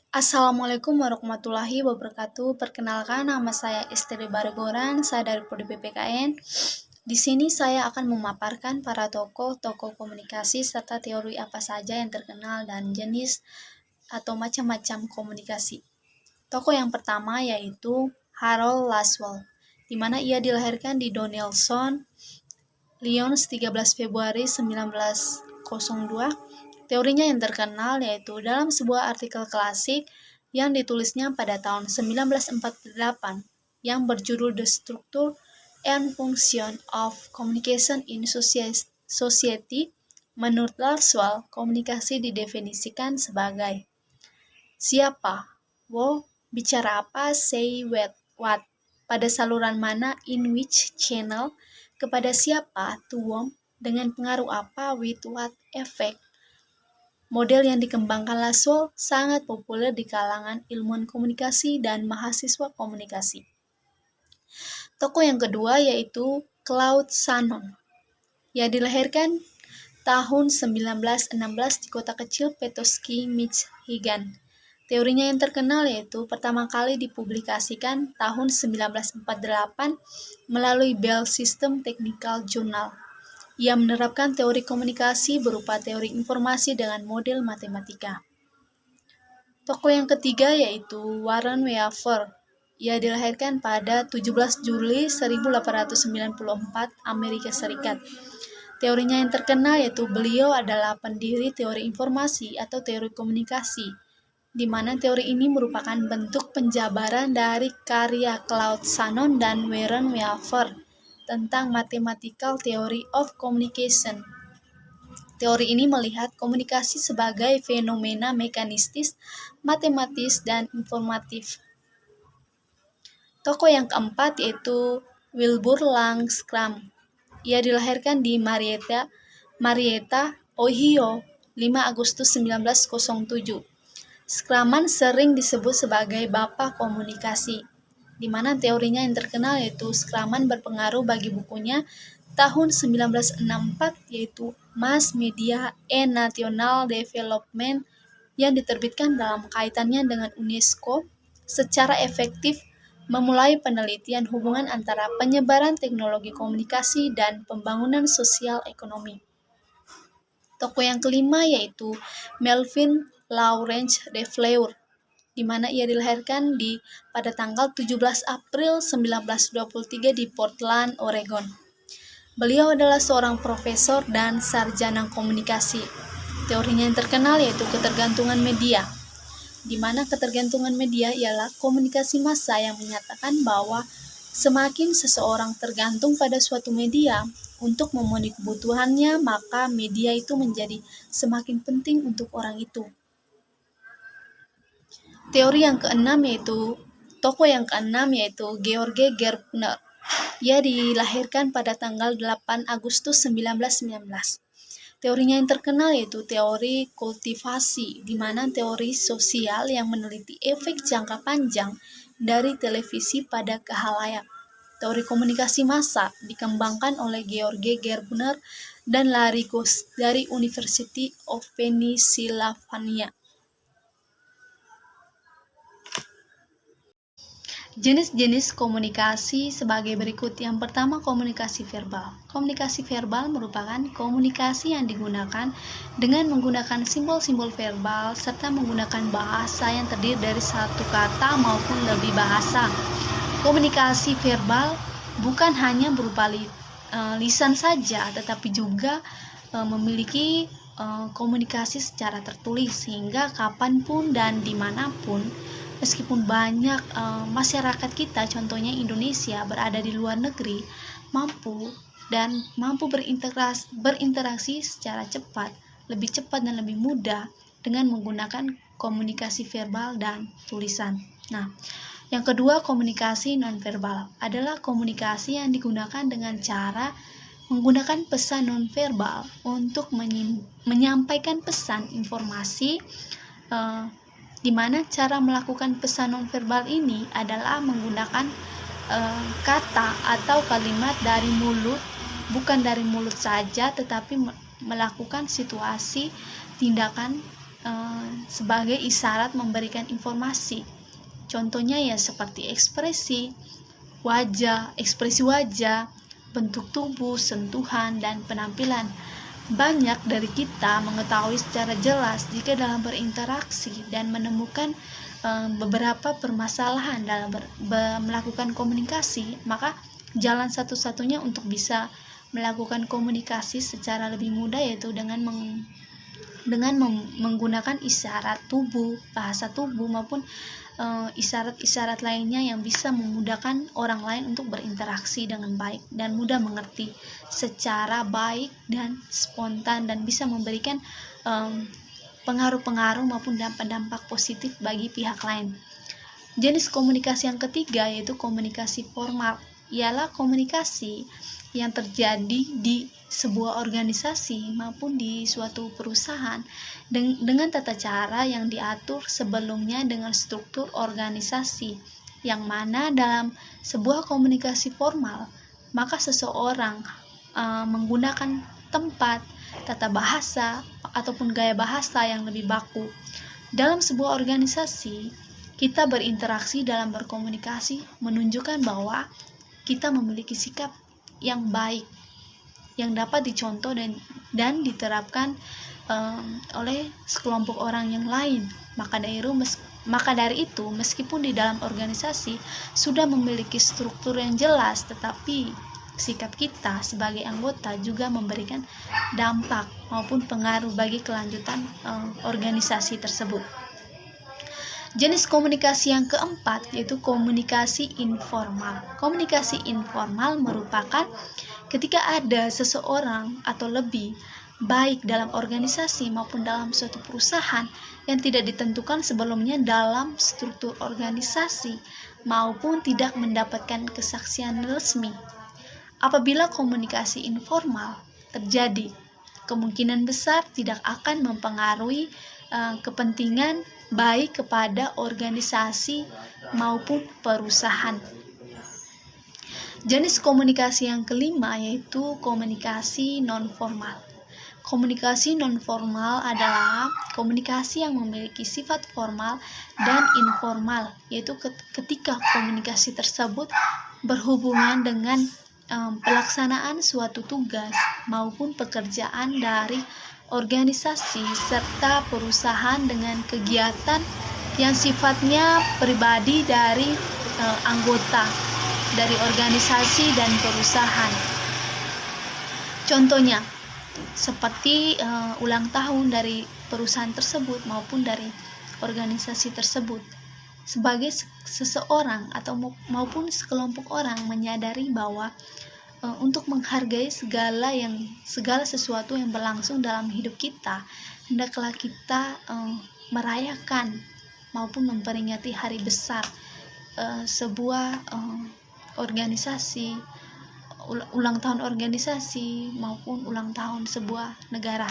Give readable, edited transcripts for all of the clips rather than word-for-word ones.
Assalamualaikum warahmatullahi wabarakatuh. Perkenalkan, nama saya Esteri Baregoran, saya dari Prodi PPKN. Di sini saya akan memaparkan para tokoh-tokoh komunikasi serta teori apa saja yang terkenal dan jenis atau macam-macam komunikasi. Tokoh yang pertama yaitu Harold Laswell, di mana ia dilahirkan di Donelson, Lyons 13 Februari 1902. Teorinya yang terkenal yaitu dalam sebuah artikel klasik yang ditulisnya pada tahun 1948 yang berjudul The Structure and Function of Communication in Society. Menurut Laswell, komunikasi didefinisikan sebagai siapa, bicara apa, say what, pada saluran mana, in which channel, kepada siapa, to whom, dengan pengaruh apa, with what effect. Model yang dikembangkan Laswell sangat populer di kalangan ilmuwan komunikasi dan mahasiswa komunikasi. Tokoh yang kedua yaitu Claude Shannon. Ia dilahirkan tahun 1916 di kota kecil Petoskey, Michigan. Teorinya yang terkenal yaitu pertama kali dipublikasikan tahun 1948 melalui Bell System Technical Journal. Ia menerapkan teori komunikasi berupa teori informasi dengan model matematika. Tokoh yang ketiga yaitu Warren Weaver. Ia dilahirkan pada 17 Juli 1894, Amerika Serikat. Teorinya yang terkenal yaitu beliau adalah pendiri teori informasi atau teori komunikasi, di mana teori ini merupakan bentuk penjabaran dari karya Claude Shannon dan Warren Weaver tentang Mathematical Theory of Communication. Teori ini melihat komunikasi sebagai fenomena mekanistis, matematis, dan informatif. Tokoh yang keempat yaitu Wilbur Langstrom. Ia dilahirkan di Marietta, Ohio, 5 Agustus 1907. Schraman sering disebut sebagai Bapak Komunikasi, di mana teorinya yang terkenal yaitu Schraman berpengaruh bagi bukunya tahun 1964 yaitu Mass Media and National Development yang diterbitkan dalam kaitannya dengan UNESCO secara efektif memulai penelitian hubungan antara penyebaran teknologi komunikasi dan pembangunan sosial ekonomi. Tokoh yang kelima yaitu Melvin Lawrence DeFleur, di mana ia dilahirkan pada tanggal 17 April 1923 di Portland, Oregon. Beliau adalah seorang profesor dan sarjana komunikasi. Teorinya yang terkenal yaitu ketergantungan media, di mana ketergantungan media ialah komunikasi massa yang menyatakan bahwa semakin seseorang tergantung pada suatu media untuk memenuhi kebutuhannya, maka media itu menjadi semakin penting untuk orang itu. Tokoh yang keenam yaitu George Gerbner. Ia dilahirkan pada tanggal 8 Agustus 1919. Teorinya yang terkenal yaitu teori kultivasi, di mana teori sosial yang meneliti efek jangka panjang dari televisi pada khalayak. Teori komunikasi massa dikembangkan oleh George Gerbner dan Larry Goss dari University of Pennsylvania. Jenis-jenis komunikasi sebagai berikut. Yang pertama, komunikasi verbal. Komunikasi verbal merupakan komunikasi yang digunakan dengan menggunakan simbol-simbol verbal serta menggunakan bahasa yang terdiri dari satu kata maupun lebih bahasa. Komunikasi verbal bukan hanya berupa lisan saja, tetapi juga memiliki komunikasi secara tertulis, sehingga kapanpun dan dimanapun, meskipun banyak masyarakat kita, contohnya Indonesia, berada di luar negeri, mampu berinteraksi secara cepat, lebih cepat dan lebih mudah dengan menggunakan komunikasi verbal dan tulisan. Nah, yang kedua, komunikasi nonverbal adalah komunikasi yang digunakan dengan cara menggunakan pesan nonverbal untuk menyampaikan pesan informasi, di mana cara melakukan pesan nonverbal ini adalah menggunakan kata atau kalimat dari mulut, bukan dari mulut saja, tetapi melakukan situasi tindakan sebagai isyarat memberikan informasi. Contohnya ya seperti ekspresi wajah, bentuk tubuh, sentuhan, dan penampilan. Banyak dari kita mengetahui secara jelas jika dalam berinteraksi dan menemukan beberapa permasalahan dalam melakukan komunikasi, maka jalan satu-satunya untuk bisa melakukan komunikasi secara lebih mudah yaitu dengan menggunakan isyarat tubuh, bahasa tubuh maupun isyarat-isyarat lainnya yang bisa memudahkan orang lain untuk berinteraksi dengan baik dan mudah mengerti secara baik dan spontan, dan bisa memberikan pengaruh-pengaruh maupun dampak-dampak positif bagi pihak lain. Jenis komunikasi yang ketiga yaitu komunikasi formal, ialah komunikasi yang terjadi di sebuah organisasi maupun di suatu perusahaan dengan tata cara yang diatur sebelumnya dengan struktur organisasi, yang mana dalam sebuah komunikasi formal maka seseorang menggunakan tempat, tata bahasa ataupun gaya bahasa yang lebih baku. Dalam sebuah organisasi, kita berinteraksi dalam berkomunikasi menunjukkan bahwa kita memiliki sikap yang baik yang dapat dicontoh dan diterapkan oleh sekelompok orang yang lain. Maka dari itu, meskipun di dalam organisasi sudah memiliki struktur yang jelas, tetapi sikap kita sebagai anggota juga memberikan dampak maupun pengaruh bagi kelanjutan organisasi tersebut. Jenis komunikasi yang keempat yaitu komunikasi informal. Komunikasi informal merupakan ketika ada seseorang atau lebih, baik dalam organisasi maupun dalam suatu perusahaan, yang tidak ditentukan sebelumnya dalam struktur organisasi maupun tidak mendapatkan kesaksian resmi. Apabila komunikasi informal terjadi, kemungkinan besar tidak akan mempengaruhi kepentingan baik kepada organisasi maupun perusahaan. Jenis komunikasi yang kelima yaitu komunikasi nonformal. Komunikasi nonformal adalah komunikasi yang memiliki sifat formal dan informal, yaitu ketika komunikasi tersebut berhubungan dengan pelaksanaan suatu tugas maupun pekerjaan dari organisasi serta perusahaan dengan kegiatan yang sifatnya pribadi dari anggota dari organisasi dan perusahaan. Contohnya seperti ulang tahun dari perusahaan tersebut maupun dari organisasi tersebut. Sebagai seseorang atau maupun sekelompok orang menyadari bahwa untuk menghargai segala sesuatu yang berlangsung dalam hidup kita, hendaklah kita merayakan maupun memperingati hari besar sebuah organisasi, ulang tahun organisasi maupun ulang tahun sebuah negara.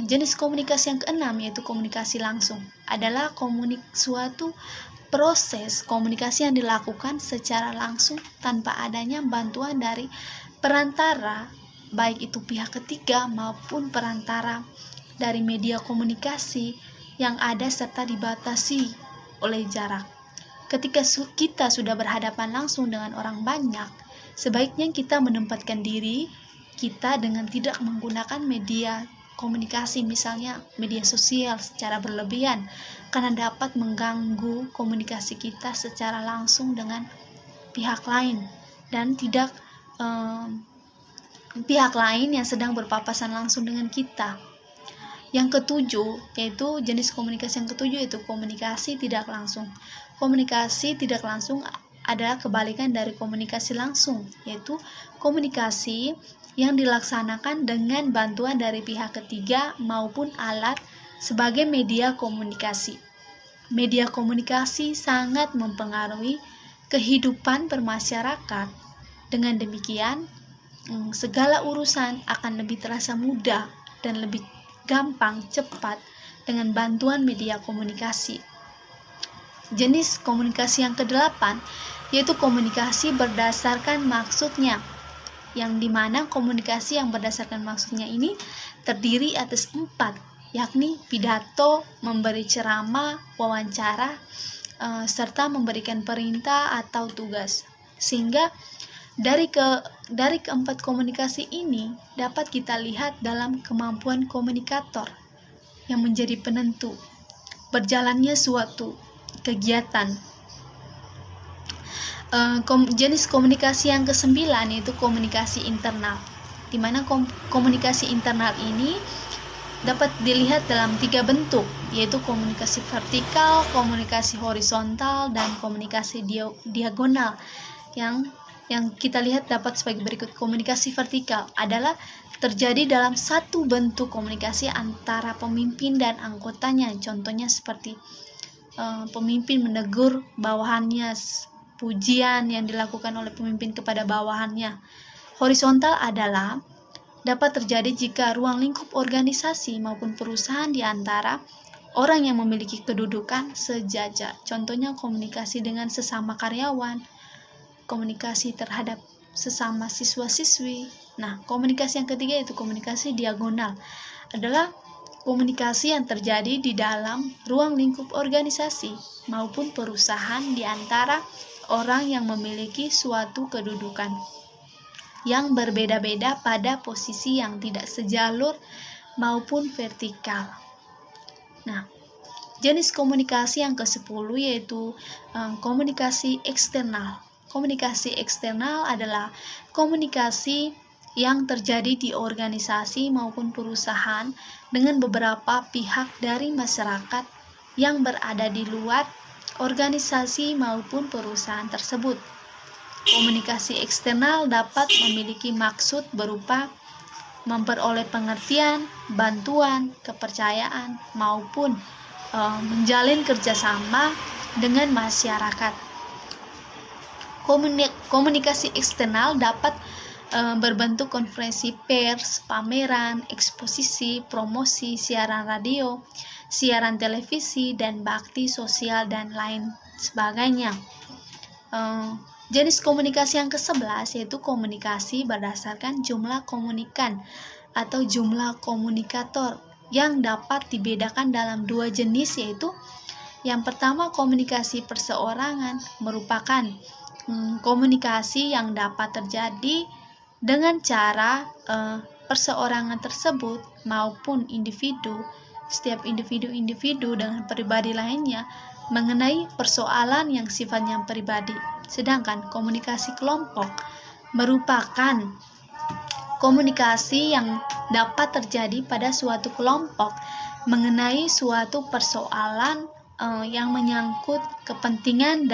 Jenis komunikasi yang keenam yaitu komunikasi langsung, adalah suatu proses komunikasi yang dilakukan secara langsung tanpa adanya bantuan dari perantara, baik itu pihak ketiga maupun perantara dari media komunikasi yang ada serta dibatasi oleh jarak. Ketika kita sudah berhadapan langsung dengan orang banyak, sebaiknya kita menempatkan diri kita dengan tidak menggunakan media komunikasi, misalnya media sosial secara berlebihan, karena dapat mengganggu komunikasi kita secara langsung dengan pihak lain dan tidak pihak lain yang sedang berpapasan langsung dengan kita. Yang ketujuh yaitu jenis komunikasi yang ketujuh yaitu komunikasi tidak langsung. Komunikasi tidak langsung adalah kebalikan dari komunikasi langsung, yaitu komunikasi yang dilaksanakan dengan bantuan dari pihak ketiga maupun alat sebagai media komunikasi. Media komunikasi sangat mempengaruhi kehidupan bermasyarakat. Dengan demikian, segala urusan akan lebih terasa mudah dan lebih gampang, cepat dengan bantuan media komunikasi. Jenis komunikasi yang kedelapan yaitu komunikasi berdasarkan maksudnya, yang dimana komunikasi yang berdasarkan maksudnya ini terdiri atas 4 yakni pidato, memberi ceramah, wawancara, serta memberikan perintah atau tugas. Sehingga dari keempat komunikasi ini dapat kita lihat dalam kemampuan komunikator yang menjadi penentu berjalannya suatu kegiatan. Jenis komunikasi yang ke-9 yaitu komunikasi internal, di mana komunikasi internal ini dapat dilihat dalam 3 bentuk, yaitu komunikasi vertikal, komunikasi horizontal, dan komunikasi diagonal. Yang kita lihat dapat sebagai berikut. Komunikasi vertikal adalah terjadi dalam satu bentuk komunikasi antara pemimpin dan anggotanya. Contohnya seperti pemimpin menegur bawahannya, pujian yang dilakukan oleh pemimpin kepada bawahannya. Horizontal adalah dapat terjadi jika ruang lingkup organisasi maupun perusahaan di antara orang yang memiliki kedudukan sejajar. Contohnya komunikasi dengan sesama karyawan, komunikasi terhadap sesama siswa-siswi. Nah, komunikasi yang ketiga yaitu komunikasi diagonal. Adalah komunikasi yang terjadi di dalam ruang lingkup organisasi maupun perusahaan di antara orang yang memiliki suatu kedudukan yang berbeda-beda pada posisi yang tidak sejalur maupun vertikal. Nah, jenis komunikasi yang ke-10 yaitu komunikasi eksternal. Komunikasi eksternal adalah komunikasi yang terjadi di organisasi maupun perusahaan dengan beberapa pihak dari masyarakat yang berada di luar organisasi maupun perusahaan tersebut. Komunikasi eksternal dapat memiliki maksud berupa memperoleh pengertian, bantuan, kepercayaan, maupun menjalin kerjasama dengan masyarakat. Komunikasi eksternal dapat berbentuk konferensi pers, pameran, eksposisi, promosi, siaran radio, siaran televisi, dan bakti sosial, dan lain sebagainya. Jenis komunikasi yang ke-11 yaitu komunikasi berdasarkan jumlah komunikan atau jumlah komunikator, yang dapat dibedakan dalam 2 jenis, yaitu yang pertama komunikasi perseorangan merupakan komunikasi yang dapat terjadi dengan cara perseorangan tersebut maupun setiap individu dengan pribadi lainnya mengenai persoalan yang sifatnya pribadi. Sedangkan komunikasi kelompok merupakan komunikasi yang dapat terjadi pada suatu kelompok mengenai suatu persoalan yang menyangkut kepentingan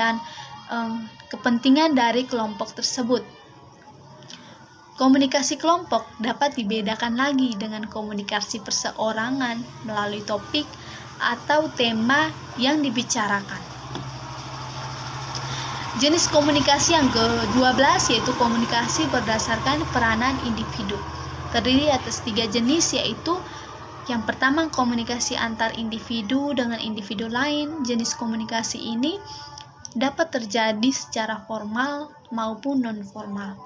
dari kelompok tersebut. Komunikasi kelompok dapat dibedakan lagi dengan komunikasi perseorangan melalui topik atau tema yang dibicarakan. Jenis komunikasi yang ke-12 yaitu komunikasi berdasarkan peranan individu. Terdiri atas 3 jenis, yaitu yang pertama komunikasi antar individu dengan individu lain. Jenis komunikasi ini dapat terjadi secara formal maupun non-formal.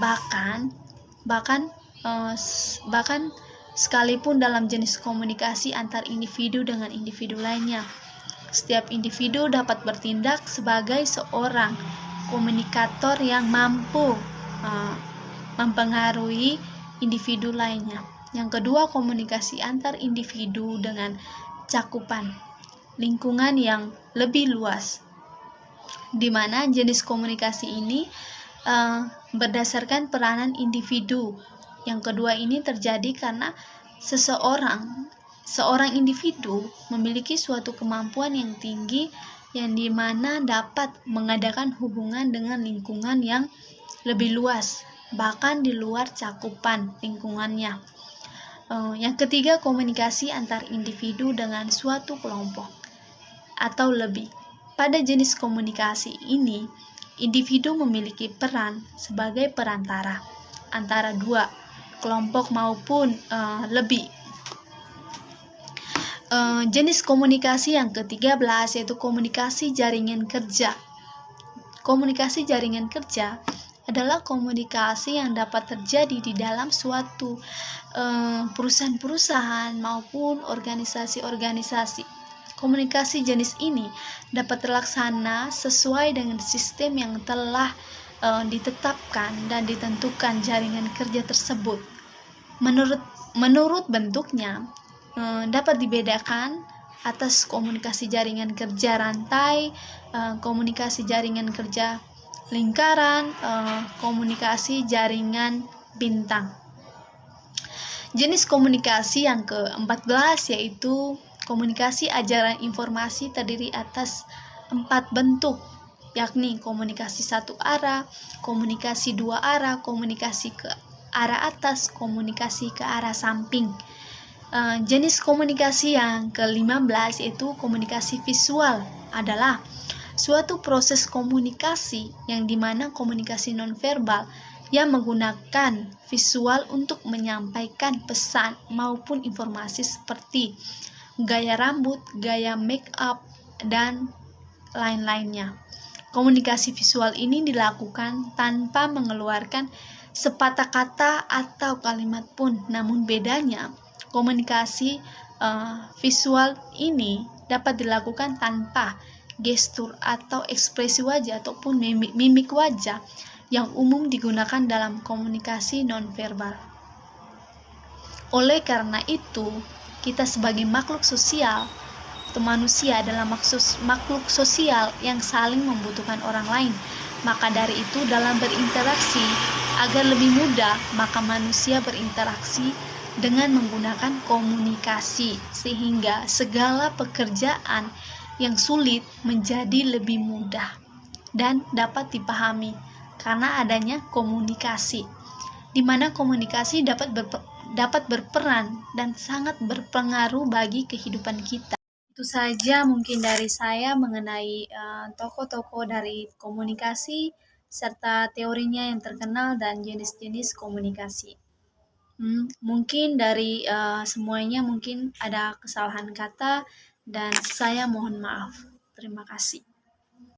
Bahkan sekalipun dalam jenis komunikasi antar individu dengan individu lainnya, setiap individu dapat bertindak sebagai seorang komunikator yang mampu mempengaruhi individu lainnya. Yang kedua, komunikasi antar individu dengan cakupan lingkungan yang lebih luas, di mana jenis komunikasi ini berdasarkan peranan individu. Yang kedua ini terjadi karena seorang individu memiliki suatu kemampuan yang tinggi yang dimana dapat mengadakan hubungan dengan lingkungan yang lebih luas, bahkan di luar cakupan lingkungannya. Yang ketiga, komunikasi antar individu dengan suatu kelompok atau lebih. Pada jenis komunikasi ini, individu memiliki peran sebagai perantara antara 2 kelompok maupun lebih. Jenis komunikasi yang ke-13 yaitu komunikasi jaringan kerja. Komunikasi jaringan kerja adalah komunikasi yang dapat terjadi di dalam suatu perusahaan-perusahaan maupun organisasi-organisasi. Komunikasi jenis ini dapat terlaksana sesuai dengan sistem yang telah ditetapkan dan ditentukan jaringan kerja tersebut. Menurut bentuknya dapat dibedakan atas komunikasi jaringan kerja rantai, komunikasi jaringan kerja lingkaran, komunikasi jaringan bintang. Jenis komunikasi yang ke-14 yaitu komunikasi ajaran informasi terdiri atas 4 bentuk, yakni komunikasi satu arah, komunikasi dua arah, komunikasi ke arah atas, komunikasi ke arah samping. Jenis komunikasi yang ke-15 yaitu komunikasi visual adalah suatu proses komunikasi yang dimana komunikasi nonverbal yang menggunakan visual untuk menyampaikan pesan maupun informasi seperti gaya rambut, gaya make up, dan lain-lainnya. Komunikasi visual ini dilakukan tanpa mengeluarkan sepatah kata atau kalimat pun, namun bedanya komunikasi visual ini dapat dilakukan tanpa gestur atau ekspresi wajah ataupun mimik wajah yang umum digunakan dalam komunikasi nonverbal. Oleh karena itu, kita sebagai makhluk sosial atau manusia adalah makhluk sosial yang saling membutuhkan orang lain. Maka dari itu, dalam berinteraksi agar lebih mudah, maka manusia berinteraksi dengan menggunakan komunikasi sehingga segala pekerjaan yang sulit menjadi lebih mudah dan dapat dipahami karena adanya komunikasi, di mana komunikasi dapat berperan dan sangat berpengaruh bagi kehidupan kita. Itu saja mungkin dari saya mengenai tokoh-tokoh dari komunikasi serta teorinya yang terkenal dan jenis-jenis komunikasi. Mungkin dari semuanya mungkin ada kesalahan kata dan saya mohon maaf. Terima kasih.